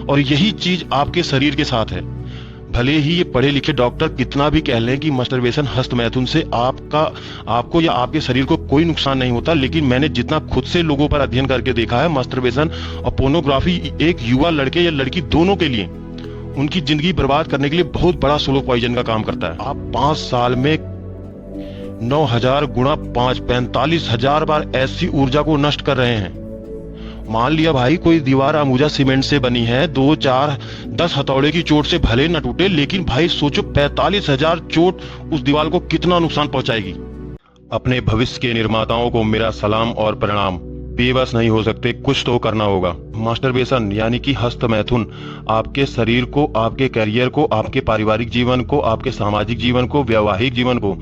और यही चीज आपके शरीर के साथ है। भले ही ये पढ़े लिखे डॉक्टर कितना भी कह लें कि मास्टरबेशन हस्त मैथुन से आपको या आपके शरीर को कोई नुकसान नहीं होता, लेकिन मैंने जितना खुद से लोगों पर अध्ययन करके देखा है, मास्टरबेशन और पोर्नोग्राफी एक युवा लड़के या लड़की दोनों के लिए उनकी जिंदगी बर्बाद करने के लिए बहुत बड़ा स्लो पॉइजन का काम करता है। आप 5 साल में 9,000 गुणा 5 45,000 बार ऐसी ऊर्जा को नष्ट कर रहे हैं। मान लिया भाई कोई दीवार अमूजा सीमेंट से बनी है, 2 4 10 हथौड़े की चोट से भले न टूटे, लेकिन भाई सोचो 45,000 चोट उस दीवार को कितना नुकसान पहुंचाएगी। अपने भविष्य के निर्माताओं को मेरा सलाम और प्रणाम। बेबस नहीं हो सकते, कुछ तो करना होगा। मास्टरबेशन यानी कि हस्त मैथुन आपके शरीर को, आपके करियर को, आपके पारिवारिक जीवन को, आपके सामाजिक जीवन को, वैवाहिक जीवन को,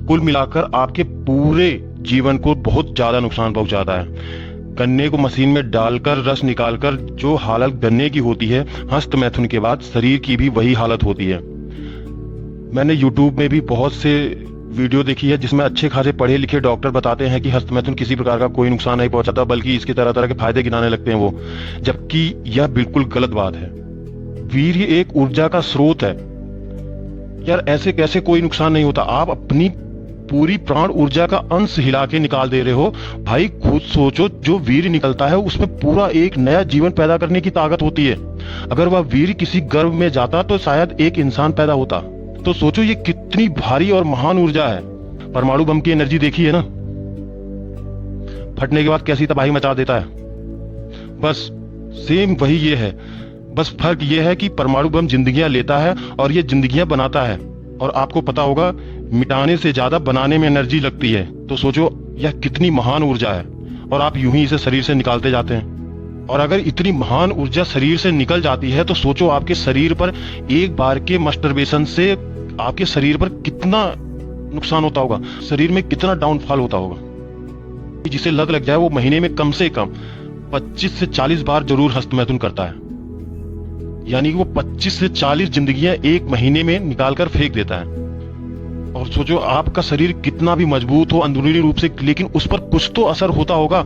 कुल मिलाकर आपके पूरे जीवन को बहुत ज्यादा नुकसान पहुंचाता है। गन्ने को मशीन में डालकर रस निकालकर जो हालत गन्ने की होती है, हस्त मैथुन के बाद शरीर की भी वही हालत होती है। मैंने YouTube में भी बहुत से वीडियो देखी है जिसमें अच्छे खासे पढ़े लिखे डॉक्टर बताते हैं कि हस्त मैथुन किसी प्रकार का कोई नुकसान नहीं पहुंचाता, बल्कि इसके तरह तरह के फायदे गिनाने लगते हैं वो, जबकि यह बिल्कुल गलत बात है। वीर्य एक ऊर्जा का स्रोत है यार, ऐसे कैसे कोई नुकसान नहीं होता। आप अपनी पूरी प्राण ऊर्जा का अंश हिला के निकाल दे रहे हो भाई। खुद सोचो, जो वीर्य निकलता है उसमें पूरा एक नया जीवन पैदा करने की ताकत होती है। अगर वह वीर्य किसी गर्भ में जाता तो शायद एक इंसान पैदा होता। तो सोचो ये कितनी भारी और महान ऊर्जा है। परमाणु बम की एनर्जी देखी है ना, फटने के बाद कैसी तबाही मचा देता है। बस सेम वही ये है, बस फर्क ये है कि परमाणु बम जिंदगियां लेता है और ये जिंदगियां बनाता है। और आपको पता होगा मिटाने से ज्यादा बनाने में एनर्जी लगती है। तो सोचो यह कितनी महान ऊर्जा है, और आप यूं ही इसे शरीर से निकालते जाते हैं। और अगर इतनी महान ऊर्जा शरीर से निकल जाती है तो सोचो आपके शरीर पर एक बार के मास्टरबेशन से आपके शरीर पर कितना नुकसान होता होगा, शरीर में कितना डाउनफॉल होता होगा। जिसे लत लग जाए वो महीने में कम से कम 25 से 40 बार जरूर हस्त मैथुन करता है। यानी कि वो 25 से 40 जिंदगियां एक महीने में निकालकर फेंक देता है। और सोचो आपका शरीर कितना भी मजबूत हो अंदरूनी रूप से, लेकिन उस पर कुछ तो असर होता होगा।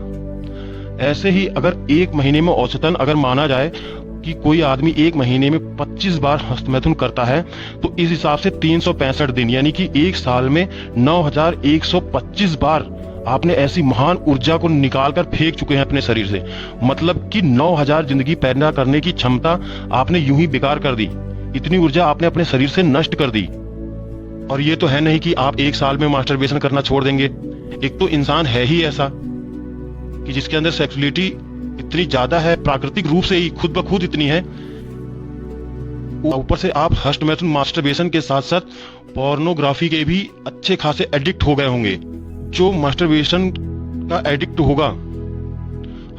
ऐसे ही अगर एक महीने में औसतन अगर माना जाए कि कोई आदमी एक महीने में 25 बार हस्त मैथुन करता है, तो इस हिसाब से 365 दिन यानी कि एक साल में 9,125 बार आपने ऐसी महान ऊर्जा को निकालकर फेंक चुके हैं अपने शरीर से। मतलब कि 9,000 जिंदगी पैदा करने की क्षमता आपने यूं ही बेकार कर दी। इतनी ऊर्जा आपने अपने शरीर से नष्ट कर दी। और ये तो है नहीं कि आप एक साल में मास्टरबेशन करना छोड़ देंगे। एक तो इंसान है ही ऐसा कि जिसके अंदर सेक्सुअलिटी इतनी ज्यादा है, प्राकृतिक रूप से ही खुद ब खुद इतनी है। ऊपर से आप हस्त मैथुन मास्टरबेशन के साथ साथ पोर्नोग्राफी के भी अच्छे खासे एडिक्ट हो गए होंगे। जो मास्टरबेशन का एडिक्ट होगा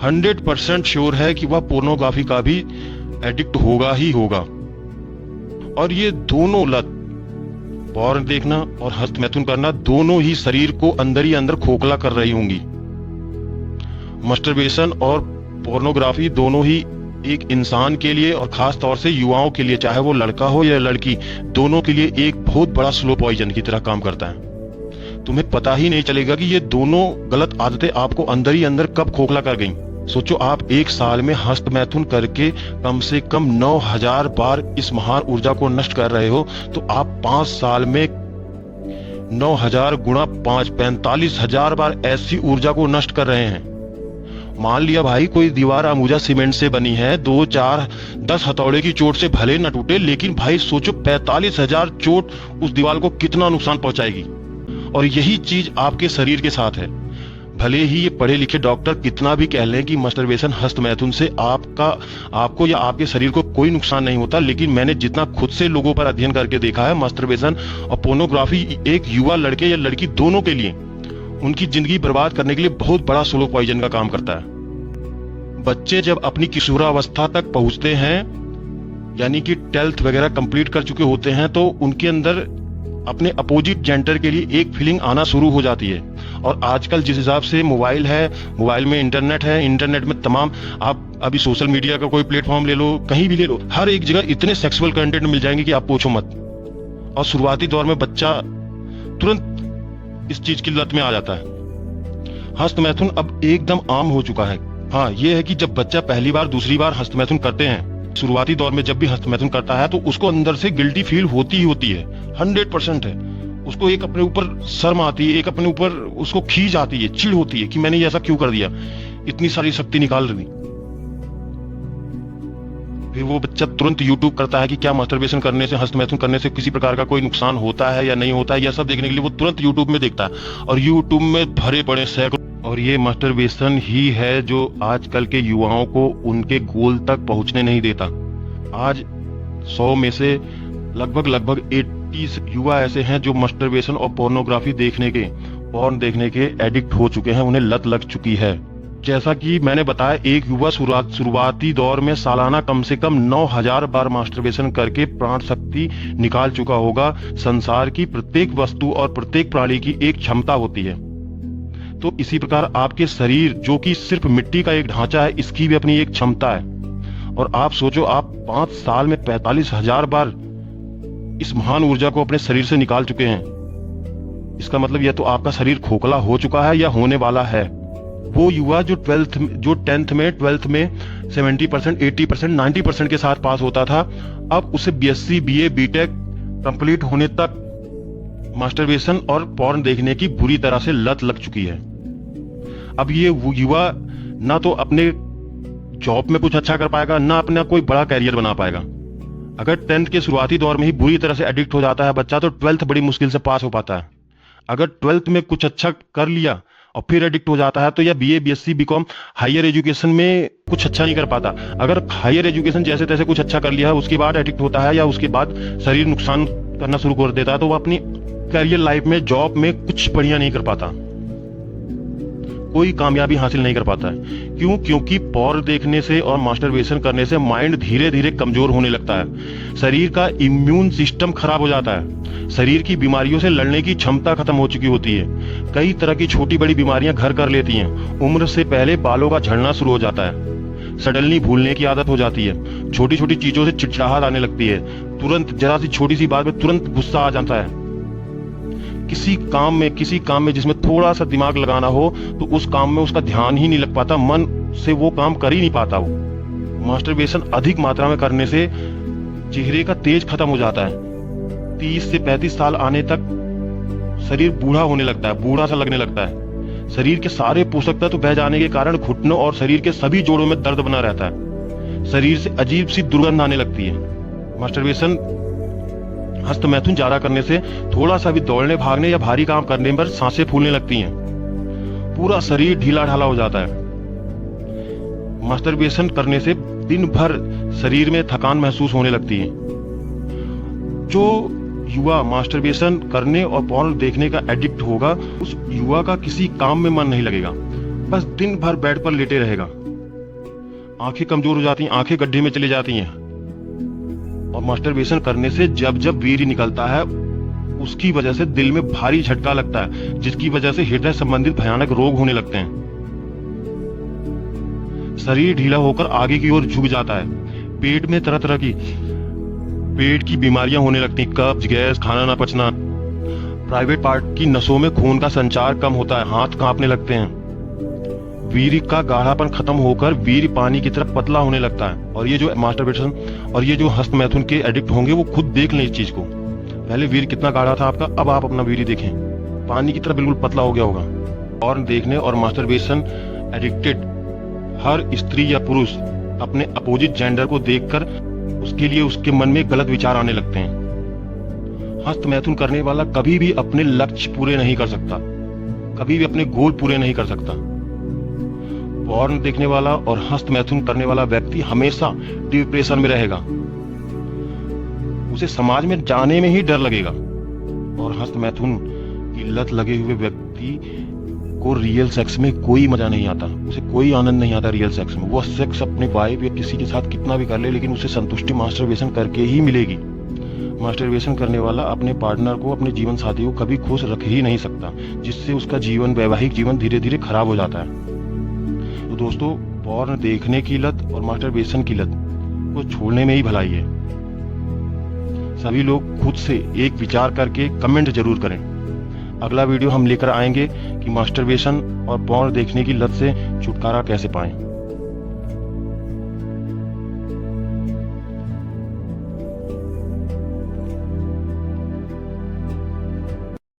100% श्योर है कि वह पोर्नोग्राफी का भी एडिक्ट होगा ही होगा। और ये दोनों लत, पोर्न देखना और हस्त मैथुन करना, दोनों ही शरीर को अंदर ही अंदर खोखला कर रही होंगी। मास्टरबेशन और पोर्नोग्राफी दोनों ही एक इंसान के लिए और खास तौर से युवाओं के लिए, चाहे वो लड़का हो या लड़की, दोनों के लिए एक बहुत बड़ा स्लो पॉइजन की तरह काम करता है। तुम्हें पता ही नहीं चलेगा कि ये दोनों गलत आदतें आपको अंदर ही अंदर कब खोखला कर गईं। सोचो आप एक साल में हस्त मैथुन करके कम से कम 9,000 बार इस महान ऊर्जा को नष्ट कर रहे हो, तो आप 5 साल में 9,000 गुणा 5 45,000 बार ऐसी ऊर्जा को नष्ट कर रहे हैं। मान लिया भाई कोई दीवार अमूजा सीमेंट से बनी है, 2 4 10 हथौड़े की चोट से भले न टूटे, लेकिन भाई सोचो 45,000 चोट उस दीवार को कितना नुकसान पहुंचाएगी। और यही चीज आपके शरीर के साथ है। भले ही ये पढ़े लिखे डॉक्टर कितना भी कह लें कि मास्टरबेशन हस्त मैथुन से आपको या आपके शरीर को कोई नुकसान नहीं होता, लेकिन मैंने जितना खुद से लोगों पर अध्ययन करके देखा है, मास्टरबेशन और पोर्नोग्राफी एक युवा लड़के या लड़की दोनों के लिए उनकी जिंदगी बर्बाद करने के लिए बहुत बड़ा स्लो पॉइजन का काम करता है। बच्चे जब अपनी किशोरावस्था तक पहुंचते हैं, यानी कि 12th वगैरह कंप्लीट कर चुके होते हैं, तो उनके अंदर अपने अपोजिट जेंडर के लिए एक फीलिंग आना शुरू हो जाती है। और आजकल जिस हिसाब से मोबाइल है, मोबाइल में इंटरनेट है, इंटरनेट में तमाम, आप अभी सोशल मीडिया का कोई प्लेटफॉर्म ले लो, कहीं भी ले लो, हर एक जगह इतने सेक्सुअल कंटेंट मिल जाएंगे कि आप पूछो मत। और शुरुआती दौर में बच्चा तुरंत इस चीज की लत में आ जाता है। हस्त मैथुन अब एकदम आम हो चुका है। हाँ, ये है कि जब बच्चा पहली बार दूसरी बार हस्त मैथुन करते हैं शुरुआती दौर में जब भी हस्तमैथुन करता है तो उसको अंदर से गिल्टी फील होती ही होती है, 100% है। उसको एक अपने ऊपर शर्म आती है, एक अपने ऊपर उसको खींच आती है, चिढ़ होती है कि मैंने ये ऐसा क्यों कर दिया, इतनी सारी शक्ति निकाल दी। फिर वो बच्चा तुरंत यूट्यूब करता है कि क्या मास्टरबेशन करने से, हस्तमैथुन करने से किसी प्रकार का कोई नुकसान होता है या नहीं होता है, यह सब देखने के लिए वो तुरंत यूट्यूब में देखता है। और यूट्यूब में भरे पड़े सैकड़ों, और ये मास्टरबेशन ही है जो आजकल के युवाओं को उनके गोल तक पहुंचने नहीं देता। आज 100 में से लगभग 80 युवा ऐसे हैं जो मास्टरबेशन और पोर्नोग्राफी देखने के, पॉर्न देखने के एडिक्ट हो चुके हैं, उन्हें लत लग चुकी है। जैसा कि मैंने बताया, एक युवा शुरुआती दौर में सालाना कम से कम 9000 बार मास्टरबेशन करके प्राण शक्ति निकाल चुका होगा। संसार की प्रत्येक वस्तु और प्रत्येक प्राणी की एक क्षमता होती है। तो इसी प्रकार आपके शरीर, जो कि सिर्फ मिट्टी का एक ढांचा है, इसकी भी अपनी एक क्षमता है। और आप सोचो, आप 5 साल में 45,000 बार इस महान ऊर्जा को अपने शरीर से निकाल चुके हैं। इसका मतलब यह तो आपका शरीर खोखला हो चुका है या होने वाला है। वो युवा जो 10th में 12th में 70%, 80%, 90% के साथ पास होता था, अब उसे BSc, BA, BTech कंप्लीट होने तक मास्टरबेशन और पॉर्न देखने की बुरी तरह से लत लग चुकी है। अब ये वो युवा ना तो अपने जॉब में कुछ अच्छा कर पाएगा, ना अपना कोई बड़ा कैरियर बना पाएगा। अगर 10th के शुरुआती दौर में ही बुरी तरह से एडिक्ट हो जाता है बच्चा, तो 12th बड़ी मुश्किल से पास हो पाता है। अगर 12th में कुछ अच्छा कर लिया और फिर एडिक्ट हो जाता है, तो या BA, BSc, BCom higher education में कुछ अच्छा नहीं कर पाता। अगर हायर एजुकेशन जैसे तैसे कुछ अच्छा कर लिया है, उसके बाद एडिक्ट होता है या उसके बाद शरीर नुकसान करना शुरू कर देता है, तो वो अपनी करियर लाइफ में, जॉब में कुछ बढ़िया नहीं कर पाता, कोई कामयाबी हासिल नहीं कर पाता है। क्यों? क्योंकि पॉर्न देखने से और मास्टरबेशन करने से माइंड धीरे धीरे कमजोर होने लगता है। शरीर का इम्यून सिस्टम खराब हो जाता है। शरीर की बीमारियों से लड़ने की क्षमता खत्म हो चुकी होती है। कई तरह की छोटी बड़ी बीमारियां घर कर लेती हैं। उम्र से पहले बालों का झड़ना शुरू हो जाता है। सडनली भूलने की आदत हो जाती है। छोटी छोटी चीजों से चिड़चिड़ाहट आने लगती है। तुरंत जरा सी छोटी सी बात में तुरंत गुस्सा आ जाता है। किसी काम में जिसमें थोड़ा सा दिमाग लगाना हो, तो उस काम में उसका ध्यान ही नहीं लग पाता, मन से वो काम कर ही नहीं पाता। वो मास्टरबेशन अधिक मात्रा में करने से चेहरे का तेज खत्म हो जाता है। 30 से 35 साल आने तक शरीर बूढ़ा होने लगता है, बूढ़ा सा लगने लगता है। शरीर के सारे पोषक तत्व बह जाने के कारण घुटनों और शरीर के सभी जोड़ों में दर्द बना रहता है। शरीर से अजीब सी दुर्गंध आने लगती है। मास्टरबेशन, हस्तमैथुन ज्यादा करने से थोड़ा सा भी दौड़ने, भागने या भारी काम करने पर सांसें फूलने लगती हैं। पूरा शरीर ढीला ढाला हो जाता है। मास्टरबेशन करने से दिन भर शरीर में थकान महसूस होने लगती है। जो युवा मास्टरबेशन करने और पॉर्न देखने का एडिक्ट होगा, उस युवा का किसी काम में मन नहीं लगेगा, बस दिन भर बेड पर लेटे रहेगा। आंखें कमजोर हो जाती हैं, आंखें गड्ढे में चली जाती हैं। और मास्टरबेशन करने से जब जब वीर्य निकलता है, उसकी वजह से दिल में भारी झटका लगता है, जिसकी वजह से हृदय संबंधित भयानक रोग होने लगते हैं। शरीर ढीला होकर आगे की ओर झुक जाता है। पेट में तरह तरह की पेट की बीमारियां होने लगती हैं, कब्ज, गैस, खाना ना पचना। प्राइवेट पार्ट की नसों में खून का संचार कम होता है, हाथ कांपने लगते हैं। वीर्य का गाढ़ापन खत्म होकर वीर्य पानी की तरफ पतला होने लगता है। और ये जो मास्टरबेशन और ये जो हस्तमैथुन के एडिक्ट होंगे, वो खुद देख लें इस चीज को। पहले वीर्य कितना गाढ़ा था आपका, अब आप अपना वीर्य देखें, पानी की तरह बिल्कुल पतला हो गया होगा। और देखने और मास्टरबेशन एडिक्टेड हर स्त्री या पुरुष अपने अपोजिट जेंडर को देखकर उसके लिए उसके मन में गलत विचार आने लगते हैं। हस्तमैथुन करने वाला कभी भी अपने लक्ष्य पूरे नहीं कर सकता, कभी भी अपने गोल पूरे नहीं कर सकता। पॉर्न देखने वाला और हस्तमैथुन करने वाला व्यक्ति हमेशा डिप्रेशन में रहेगा। उसे समाज में जाने में ही डर लगेगा। और हस्तमैथुन की लत लगे हुए व्यक्ति को रियल सेक्स में कोई मजा नहीं आता, उसे कोई आनंद नहीं आता रियल सेक्स में। वो सेक्स अपने वाइफ या किसी के साथ कितना भी कर ले, लेकिन उसे संतुष्टि मास्टरबेशन करके ही मिलेगी। मास्टरबेशन करने वाला अपने पार्टनर को, अपने जीवन साथी को कभी खुश रख ही नहीं सकता, जिससे उसका जीवन, वैवाहिक जीवन धीरे धीरे खराब हो जाता है। तो दोस्तों, पॉर्न देखने की लत और मास्टरबेशन की लत को छोड़ने में ही भलाई है। सभी लोग खुद से एक विचार करके कमेंट जरूर करें। अगला वीडियो हम लेकर आएंगे कि मास्टरबेशन और पॉर्न देखने की लत से छुटकारा कैसे पाएं।